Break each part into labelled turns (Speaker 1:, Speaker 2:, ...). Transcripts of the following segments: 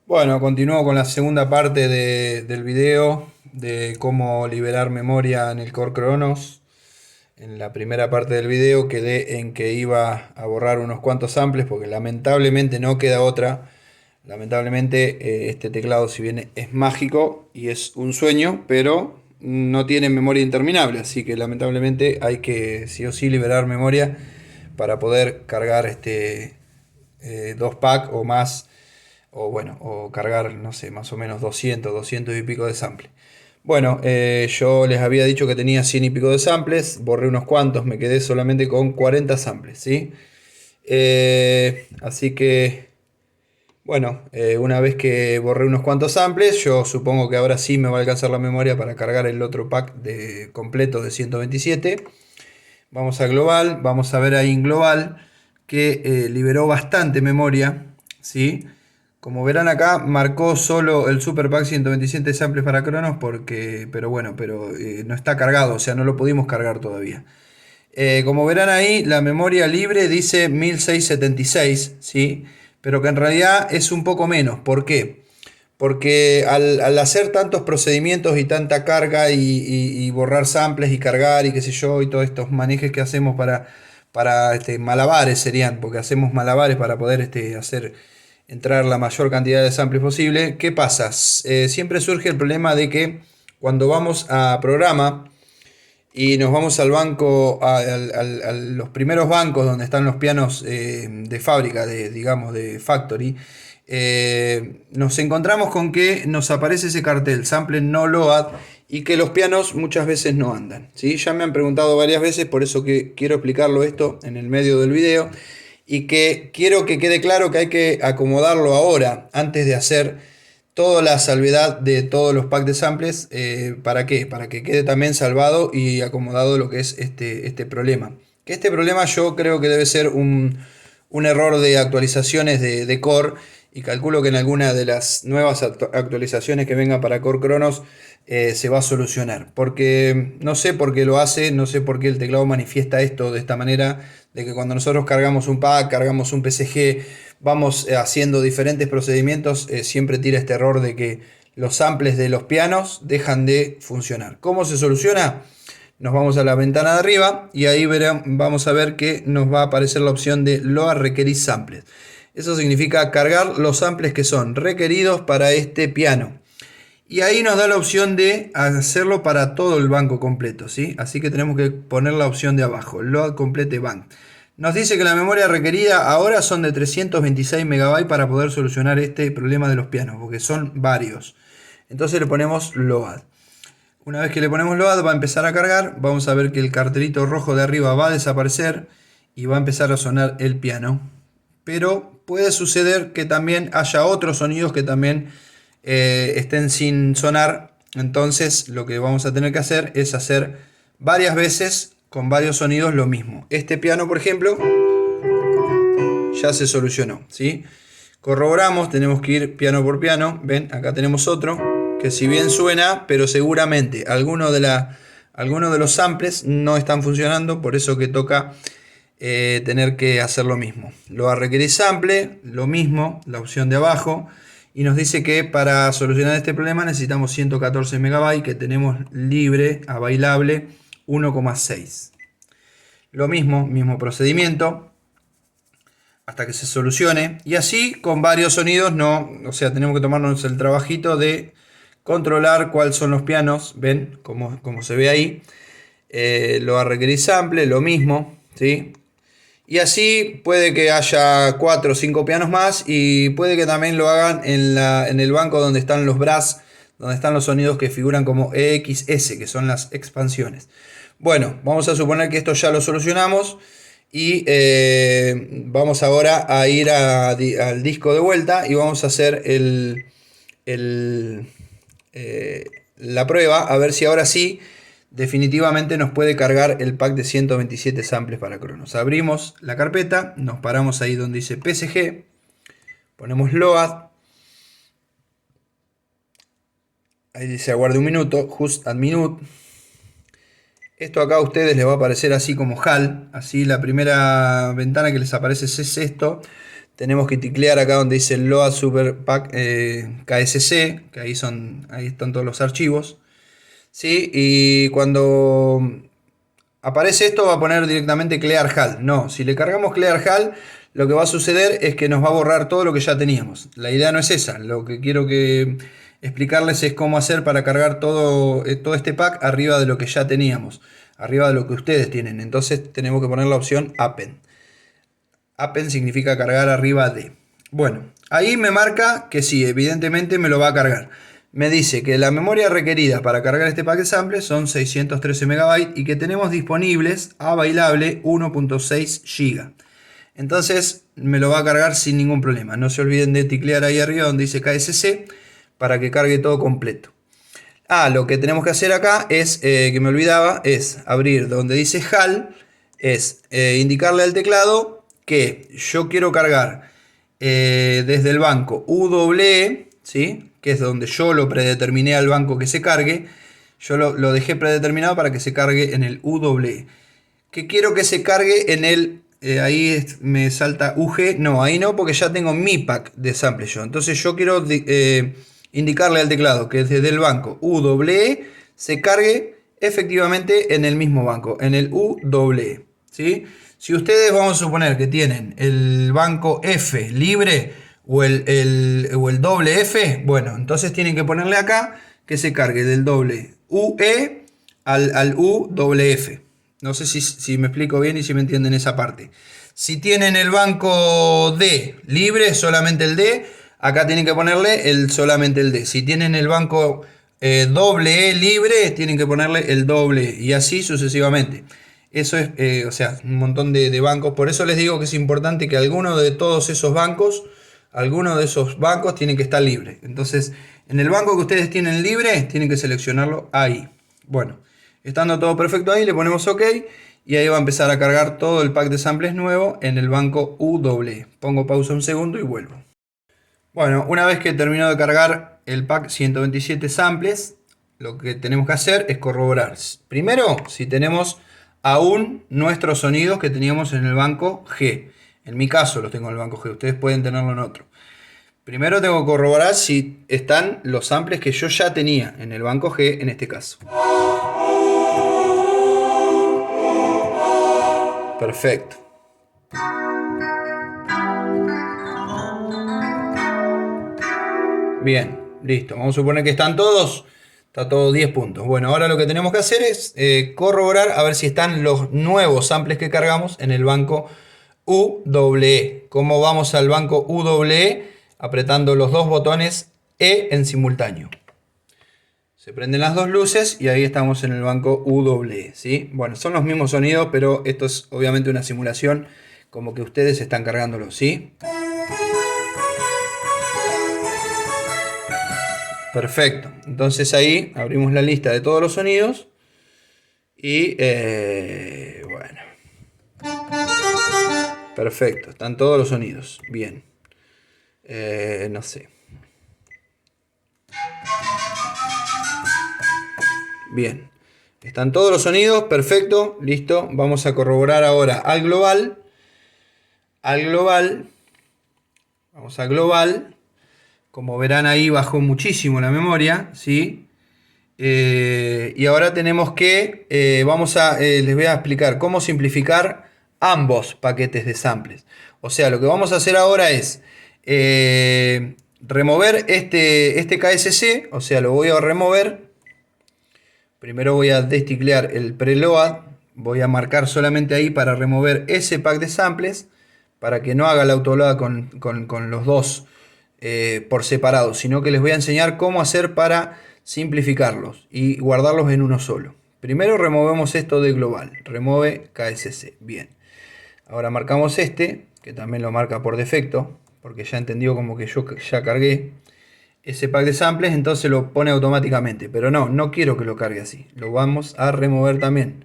Speaker 1: Bueno, continúo con la segunda parte del video de cómo liberar memoria en el Core Cronos. En la primera parte del video quedé en que iba a borrar unos cuantos samples porque lamentablemente no queda otra. Lamentablemente este teclado, si bien es mágico y es un sueño, pero no tiene memoria interminable, así que lamentablemente hay que sí o sí liberar memoria para poder cargar dos packs o más, o bueno, o cargar, no sé, más o menos 200 y pico de samples. Bueno, yo les había dicho que tenía 100 y pico de samples, borré unos cuantos, me quedé solamente con 40 samples, ¿sí? Así que, bueno, una vez que borré unos cuantos samples, yo supongo que ahora sí me va a alcanzar la memoria para cargar el otro pack de completo de 127. Vamos a global, vamos a ver ahí en global que liberó bastante memoria, ¿sí? Como verán acá, marcó solo el Super Pack 127 samples para Cronos porque, pero bueno, no está cargado, o sea, no lo pudimos cargar todavía. Como verán ahí, la memoria libre dice 1676, ¿sí? Pero que en realidad es un poco menos. ¿Por qué? Porque al hacer tantos procedimientos y tanta carga y borrar samples y cargar y qué sé yo, y todos estos manejes que hacemos para malabares serían, porque hacemos malabares para poder hacer entrar la mayor cantidad de samples posible. ¿Qué pasa? Siempre surge el problema de que cuando vamos a programa y nos vamos al banco, a los primeros bancos donde están los pianos de fábrica, digamos, de factory, nos encontramos con que nos aparece ese cartel, sample no load, y que los pianos muchas veces no andan, ¿sí? Ya me han preguntado varias veces, por eso que quiero explicarlo esto en el medio del video, y que quiero que quede claro que hay que acomodarlo ahora, antes de hacer toda la salvedad de todos los packs de samples. ¿Para qué? Para que quede también salvado y acomodado lo que es este problema. Que este problema yo creo que debe ser un error de actualizaciones de Core, y calculo que en alguna de las nuevas actualizaciones que vengan para Core Cronos se va a solucionar. Porque no sé por qué lo hace, no sé por qué el teclado manifiesta esto de esta manera, de que cuando nosotros cargamos un pack, cargamos un PCG, vamos haciendo diferentes procedimientos, siempre tira este error de que los samples de los pianos dejan de funcionar. ¿Cómo se soluciona? Nos vamos a la ventana de arriba y ahí vamos a ver que nos va a aparecer la opción de Load Requerir Samples. Eso significa cargar los samples que son requeridos para este piano. Y ahí nos da la opción de hacerlo para todo el banco completo, ¿sí? Así que tenemos que poner la opción de abajo, Load Complete Bank. Nos dice que la memoria requerida ahora son de 326 MB para poder solucionar este problema de los pianos, porque son varios. Entonces le ponemos Load. Una vez que le ponemos Load va a empezar a cargar, vamos a ver que el cartelito rojo de arriba va a desaparecer y va a empezar a sonar el piano. Pero puede suceder que también haya otros sonidos que también estén sin sonar. Entonces lo que vamos a tener que hacer es hacer varias veces con varios sonidos lo mismo. Este piano, por ejemplo, ya se solucionó, ¿sí? Corroboramos, tenemos que ir piano por piano. Ven, acá tenemos otro que si bien suena, pero seguramente algunos de los samples no están funcionando, por eso que toca tener que hacer lo mismo. Lo va a requerir sample, lo mismo, la opción de abajo, y nos dice que para solucionar este problema necesitamos 114 MB que tenemos libre a bailable 1,6. Lo mismo procedimiento hasta que se solucione, y así con varios sonidos. No, o sea, tenemos que tomarnos el trabajito de controlar cuáles son los pianos. Ven como se ve ahí. Lo va a requerir sample, lo mismo, ¿sí? Y así puede que haya 4 o 5 pianos más, y puede que también lo hagan en el banco donde están los brass, donde están los sonidos que figuran como EXS, que son las expansiones. Bueno, vamos a suponer que esto ya lo solucionamos y vamos ahora a ir al disco de vuelta y vamos a hacer el, la prueba, a ver si ahora sí definitivamente nos puede cargar el pack de 127 samples para Cronos. Abrimos la carpeta, nos paramos ahí donde dice PSG, ponemos Load, ahí dice aguarde un minuto, Just a minute. Esto acá a ustedes les va a aparecer así como HAL, así la primera ventana que les aparece es esto. tenemos que ticlear acá donde dice Load Super Pack KSC, que ahí están todos los archivos, ¿sí? Y cuando aparece esto va a poner directamente Clear HAL. No, si le cargamos Clear HAL, lo que va a suceder es que nos va a borrar todo lo que ya teníamos. La idea no es esa. Lo que quiero explicarles es cómo hacer para cargar todo este pack arriba de lo que ya teníamos, arriba de lo que ustedes tienen. Entonces tenemos que poner la opción Append. Append significa cargar arriba de. Bueno, ahí me marca que sí, evidentemente me lo va a cargar. Me dice que la memoria requerida para cargar este pack de samples son 613 MB y que tenemos disponibles a bailable 1.6 GB. Entonces me lo va a cargar sin ningún problema. No se olviden de ticlear ahí arriba donde dice KSC para que cargue todo completo. Lo que tenemos que hacer acá es, que me olvidaba, es abrir donde dice HAL, es indicarle al teclado que yo quiero cargar desde el banco UWE, ¿sí? Que es donde yo lo predeterminé al banco que se cargue. Yo lo dejé predeterminado para que se cargue en el UWE. Que quiero que se cargue en el... ahí me salta UG. No, ahí no, porque ya tengo mi pack de sample yo. Entonces yo quiero indicarle al teclado que desde el banco UWE se cargue efectivamente en el mismo banco, en el UWE, ¿sí? Si ustedes, vamos a suponer que tienen el banco F libre o el doble F, bueno, entonces tienen que ponerle acá que se cargue del doble UE al UWF. No sé si me explico bien y si me entienden esa parte. Si tienen el banco D libre, solamente el D, acá tienen que ponerle solamente el D. Si tienen el banco doble E libre, tienen que ponerle el doble E, y así sucesivamente. Eso es, o sea, un montón de bancos. Por eso les digo que es importante que alguno de esos bancos tienen que estar libre. Entonces, en el banco que ustedes tienen libre, tienen que seleccionarlo ahí. Bueno, estando todo perfecto ahí, le ponemos OK y ahí va a empezar a cargar todo el pack de samples nuevo en el banco UWE. Pongo pausa un segundo y vuelvo. Bueno, una vez que terminó de cargar el pack 127 samples, lo que tenemos que hacer es corroborar. Primero, si tenemos aún nuestros sonidos que teníamos en el banco G. En mi caso los tengo en el banco G, ustedes pueden tenerlo en otro. Primero tengo que corroborar si están los samples que yo ya tenía en el banco G en este caso. Perfecto. Bien, listo. Vamos a suponer que están todos. Está todo 10 puntos. Bueno, ahora lo que tenemos que hacer es corroborar a ver si están los nuevos samples que cargamos en el banco UWE. ¿Cómo vamos al banco UWE? Apretando los dos botones E en simultáneo. Se prenden las dos luces y ahí estamos en el banco UWE, ¿sí? Bueno, son los mismos sonidos, pero esto es obviamente una simulación, como que ustedes están cargándolo, ¿sí? Perfecto. Entonces ahí abrimos la lista de todos los sonidos y bueno. Perfecto. Están todos los sonidos. Bien. No sé. Bien. Están todos los sonidos. Perfecto. Listo. Vamos a corroborar ahora al global. Al global. Vamos a global. Como verán ahí bajó muchísimo la memoria, ¿sí? Y ahora tenemos que, les voy a explicar cómo simplificar ambos paquetes de samples. O sea, lo que vamos a hacer ahora es remover este KSC, o sea, lo voy a remover. Primero voy a desticlear el preload, voy a marcar solamente ahí para remover ese pack de samples, para que no haga la autoload con los dos por separado, sino que les voy a enseñar cómo hacer para simplificarlos y guardarlos en uno solo. Primero removemos esto de global, remove KSC, bien. Ahora marcamos este, que también lo marca por defecto, porque ya entendió como que yo ya cargué ese pack de samples, entonces lo pone automáticamente, pero no quiero que lo cargue así, lo vamos a remover también.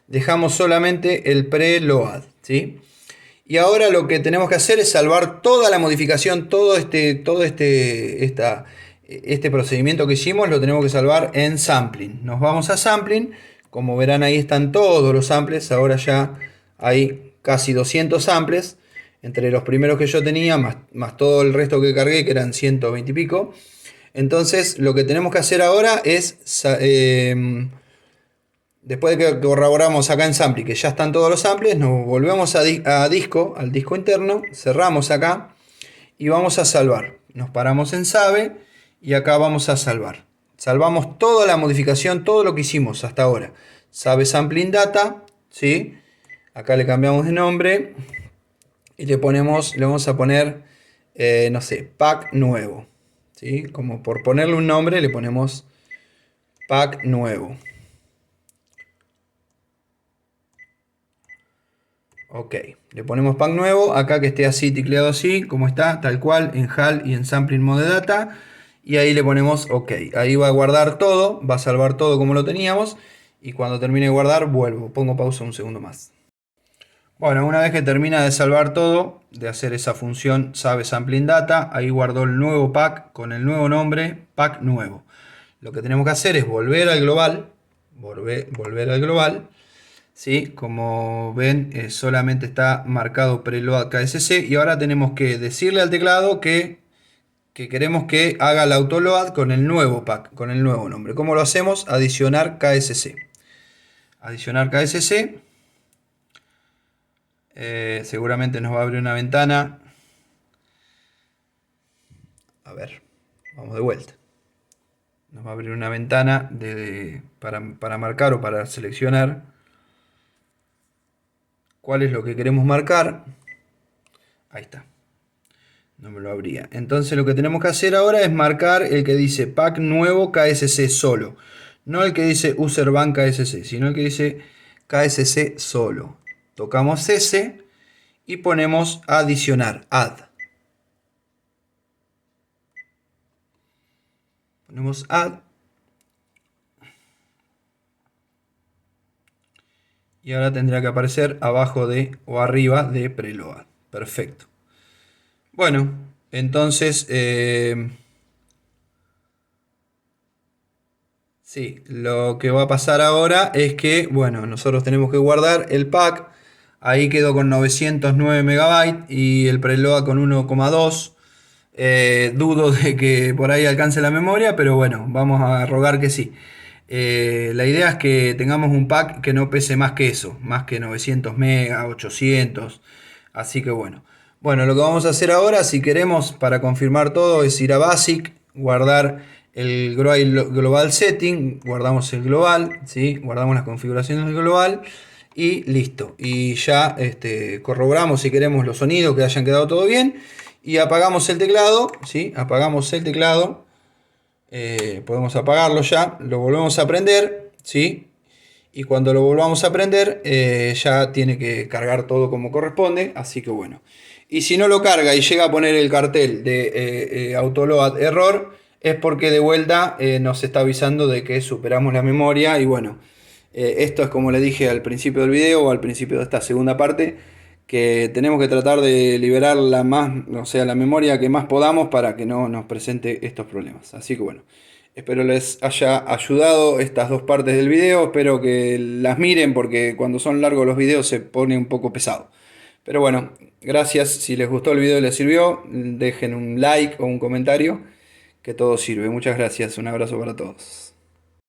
Speaker 1: Dejamos solamente el preload, ¿sí? Y ahora lo que tenemos que hacer es salvar toda la modificación, todo este procedimiento que hicimos, lo tenemos que salvar en sampling. Nos vamos a sampling, como verán ahí están todos los samples, ahora ya hay casi 200 samples. entre los primeros que yo tenía, más todo el resto que cargué, que eran 120 y pico. Entonces lo que tenemos que hacer ahora es, después de que corroboramos acá en Sampli que ya están todos los samples, nos volvemos a disco, al disco interno, cerramos acá y vamos a salvar. Nos paramos en Save y acá vamos a salvar. Salvamos toda la modificación, todo lo que hicimos hasta ahora. Save Sampling Data, ¿sí? Acá le cambiamos de nombre y le vamos a poner, no sé, pack nuevo, ¿sí? Como por ponerle un nombre le ponemos pack nuevo. Ok, le ponemos pack nuevo, acá que esté así, ticleado así, como está, tal cual, en HAL y en Sampling Mode Data. Y ahí le ponemos OK. Ahí va a guardar todo, va a salvar todo como lo teníamos. Y cuando termine de guardar, vuelvo. Pongo pausa un segundo más. Bueno, una vez que termina de salvar todo, de hacer esa función Save Sampling Data, ahí guardó el nuevo pack con el nuevo nombre, pack nuevo. Lo que tenemos que hacer es volver al global, volver al global. ¿Sí? Como ven, solamente está marcado preload KSC y ahora tenemos que decirle al teclado que queremos que haga el autoload con el nuevo pack, con el nuevo nombre. ¿Cómo lo hacemos? Adicionar KSC. Adicionar KSC. Seguramente nos va a abrir una ventana. A ver, vamos de vuelta. Nos va a abrir una ventana para marcar o para seleccionar cuál es lo que queremos marcar. Ahí está. No me lo abría. Entonces lo que tenemos que hacer ahora es marcar el que dice pack nuevo KSC solo. No el que dice userban KSC, sino el que dice KSC solo. Tocamos ese y ponemos adicionar, add. Ponemos add. Y ahora tendrá que aparecer abajo de o arriba de preload. Perfecto. Bueno, entonces... sí, lo que va a pasar ahora es que, bueno, nosotros tenemos que guardar el pack. Ahí quedó con 909 MB y el preload con 1,2. Dudo de que por ahí alcance la memoria, pero bueno, vamos a rogar que sí. La idea es que tengamos un pack que no pese más que eso, más que 900 MB, 800. Así que bueno. Bueno, lo que vamos a hacer ahora, si queremos, para confirmar todo, es ir a Basic, guardar el Global Setting, guardamos el global, ¿sí? Guardamos las configuraciones del global y listo. Y ya corroboramos si queremos los sonidos que hayan quedado todo bien y apagamos el teclado, ¿sí? Apagamos el teclado, podemos apagarlo ya, lo volvemos a prender, ¿sí? Y cuando lo volvamos a prender ya tiene que cargar todo como corresponde, así que bueno. Y si no lo carga y llega a poner el cartel de autoload error, es porque de vuelta nos está avisando de que superamos la memoria. Y bueno, esto es como le dije al principio del video o al principio de esta segunda parte, que tenemos que tratar de liberar la memoria que más podamos para que no nos presente estos problemas. Así que bueno, espero les haya ayudado estas dos partes del video. Espero que las miren porque cuando son largos los videos se pone un poco pesado. Pero bueno, gracias. Si les gustó el video y les sirvió, dejen un like o un comentario, que todo sirve. Muchas gracias. Un abrazo para todos.